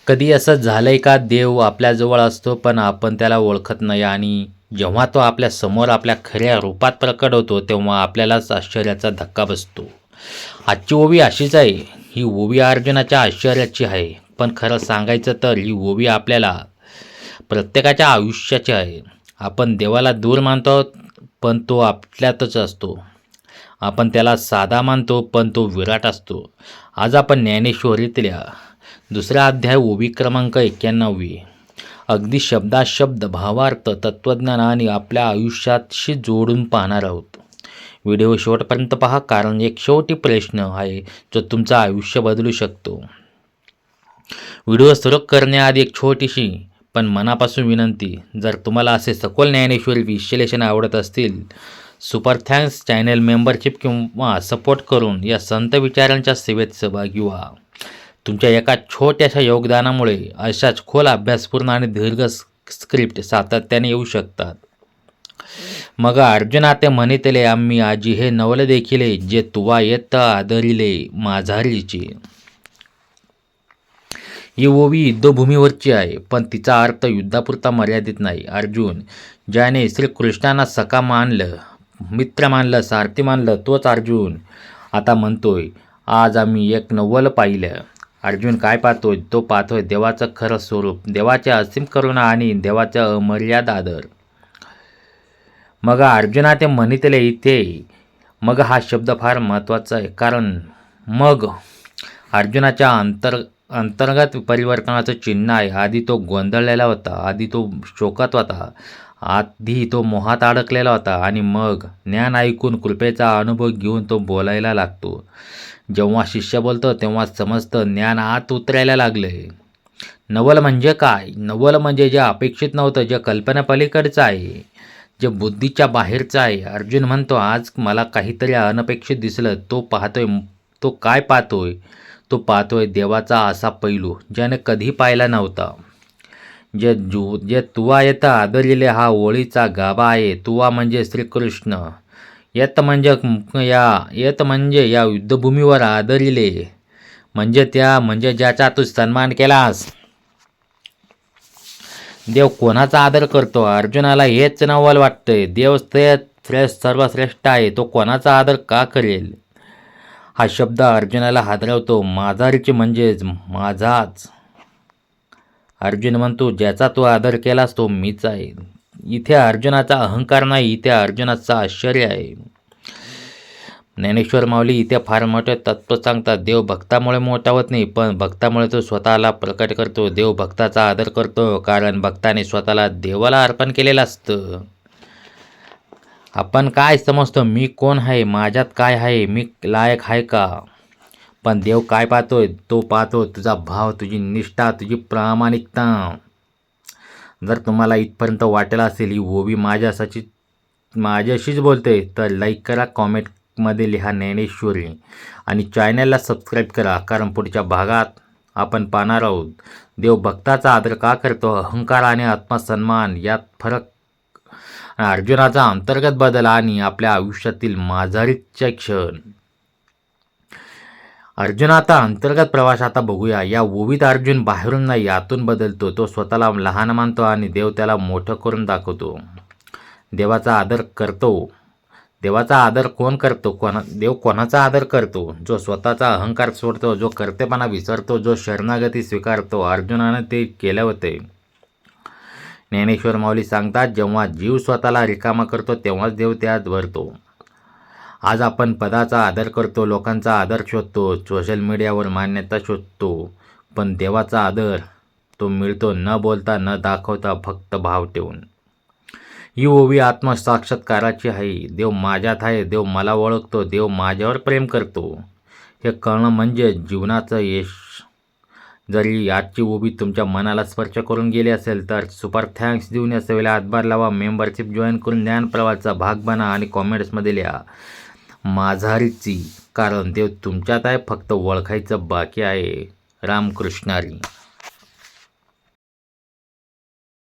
कधी असं झालंय का देव आपल्याजवळ असतो पण आपण त्याला ओळखत नाही आणि जेव्हा तो आपल्या समोर आपल्या खऱ्या रूपात प्रकट होतो तेव्हा आपल्यालाच आश्चर्याचा धक्का बसतो. आजची ओवी अशीच आहे. ही ओवी अर्जुनाच्या आश्चर्याची आहे. पण खरं सांगायचं तर ही ओवी आपल्याला प्रत्येकाच्या आयुष्याची आहे. आपण देवाला दूर मानतो पण तो आपल्यातच असतो. आपण त्याला साधा मानतो पण तो विराट असतो. आज आपण ज्ञानेश्वरीतल्या दुसरा अध्याय ओवी क्रमांक 91 अगदी शब्दाशब्द भावार्थ तत्त्वज्ञान आणि आपल्या आयुष्याशी जोडून पाहणार आहोत. व्हिडिओ शेवटपर्यंत पहा, कारण एक शेवटी प्रश्न आहे जो तुमचं आयुष्य बदलू शकतो. व्हिडिओ सुरू करण्याआधी एक छोटीशी पण मनापासून विनंती, जर तुम्हाला असे सखोल ज्ञानेश्वरी विश्लेषण आवडत असतील, सुपर थँक्स चॅनल मेंबरशिप किंवा सपोर्ट करून या संत विचारांच्या सेवेत सहभागी व्हा. तुमच्या एका छोट्याशा योगदानामुळे अशाच खोल अभ्यासपूर्ण आणि दीर्घ स्क्रिप्ट सातत्याने येऊ शकतात. मग अर्जुना ते म्हणितले आम्ही आजी हे नवल देखिले जे तुवा येत आदरिले माझारीचे. ही ओवी युद्धभूमीवरची आहे, पण तिचा अर्थ युद्धापुरता मर्यादित नाही. अर्जुन ज्याने श्रीकृष्णांना सखा मानलं, मित्र मानलं, सारथी मानलं, तोच अर्जुन आता म्हणतोय आज आम्ही एक नवल पाहिलं. अर्जुन काय पाहतोय? तो पाहतोय देवाचं खरं स्वरूप, देवाचे असीम करुणा आणि देवाचं अमर्याद आदर. मग अर्जुना ते म्हणितले इथे मग हा शब्द फार महत्त्वाचा आहे, कारण मग अर्जुनाच्या अंतर्गत परिवर्तनाचं चिन्ह आहे. आधी तो गोंधळलेला होता, आधी तो शोकात होता, आधी तो मोहात अडकलेला होता आणि मग ज्ञान ऐकून कृपेचा अनुभव घेऊन तो बोलायला लागतो. जेव्हा शिष्य बोलतो तेव्हा समजतं ज्ञान आत उतरायला लागलंय. नवल म्हणजे काय? नवल म्हणजे जे अपेक्षित नव्हतं, जे कल्पनापलीकडचं आहे, जे बुद्धीच्या बाहेरचं आहे. अर्जुन म्हणतो आज मला काहीतरी अनपेक्षित दिसलं. तो पाहतोय. तो काय पाहतोय? तो पाहतोय देवाचा असा पैलू ज्याने कधी पाहिला नव्हता. जे तुवा येतं आदरिले हा ओळीचा गाभा आहे. तुवा म्हणजे श्रीकृष्ण, येत म्हणजे या युद्धभूमीवर आदरिले म्हणजे ज्याचा तू सन्मान केलास. देव कोणाचा आदर करतो? अर्जुनाला हेच नवल वाटतंय. देव सर्वश्रेष्ठ आहे, तो कोणाचा आदर का करेल? हा शब्द अर्जुनाला हादरवतो. माझारीची म्हणजेच माझाच. अर्जुन म्हणतो ज्याचा तू आदर केलास तो मीच आहे. इथे अर्जुनाचा अहंकार नाही, इथे अर्जुनाचं आश्चर्य आहे. ज्ञानेश्वर माऊली इथे फार मोठे तत्त्व सांगतात. देव भक्तामुळे मोठा होत नाही, पण भक्तामुळे तो स्वतःला प्रकट करतो. देव भक्ताचा आदर करतो कारण भक्ताने स्वतःला देवाला अर्पण केलेलं असतं. आपण काय समजतो? मी कोण आहे? माझ्यात काय आहे? मी लायक आहे का? पण देव काय पाहतोय? तो पाहतो तुझा भाव, तुझी निष्ठा, तुझी प्रामाणिकता. जर तुम्हाला इथपर्यंत वाटेल असेल ही ओवी माझ्याशीच बोलते, तर लाईक करा, कॉमेंटमध्ये लिहा ज्ञानेश्वरी आणि चॅनलला सबस्क्राईब करा, कारण पुढच्या भागात आपण पाहणार आहोत देव भक्ताचा आदर का करतो, अहंकार आणि आत्मसन्मान यात फरक, अर्जुनाचा अंतर्गत बदल आणि आपल्या आयुष्यातील माझारीचे क्षण. अर्जुनाचा अंतर्गत प्रवास आता बघूया. या ओवीत अर्जुन बाहेरून नाही आतून बदलतो. तो स्वतःला लहान मानतो आणि देव त्याला मोठं करून दाखवतो. देवाचा आदर करतो. देवाचा आदर कोण करतो? देव कोणाचा आदर करतो? जो स्वतःचा अहंकार सोडतो, जो कर्तेपणा विसरतो, जो शरणागती स्वीकारतो. अर्जुनाने ते केले होते. ज्ञानेश्वर माऊली सांगतात जेव्हा जीव स्वतःला रिकामा करतो तेव्हाच देव त्यात भरतो. आज आपण पदाचा आदर करतो, लोकांचा आदर शोधतो, सोशल मीडियावर मान्यता शोधतो, पण देवाचा आदर तो मिळतो न बोलता, न दाखवता, फक्त भाव ठेवून. ही ओवी आत्मसाक्षात्काराची आहे. देव माझ्यात आहे, देव मला ओळखतो, देव माझ्यावर प्रेम करतो. हे कळणं म्हणजे जीवनाचं यश. जरी आजची ओवी तुमच्या मनाला स्पर्श करून गेली असेल तर सुपर थँक्स देऊन या सेवेला हातभार लावा. मेंबरशिप जॉईन करून ज्ञानप्रवाहाचा भाग बना आणि कॉमेंट्समध्ये लिहा माझारीची, कारण देव तुमच्यात आहे, फक्त ओळखायचं बाकी आहे. रामकृष्णारी.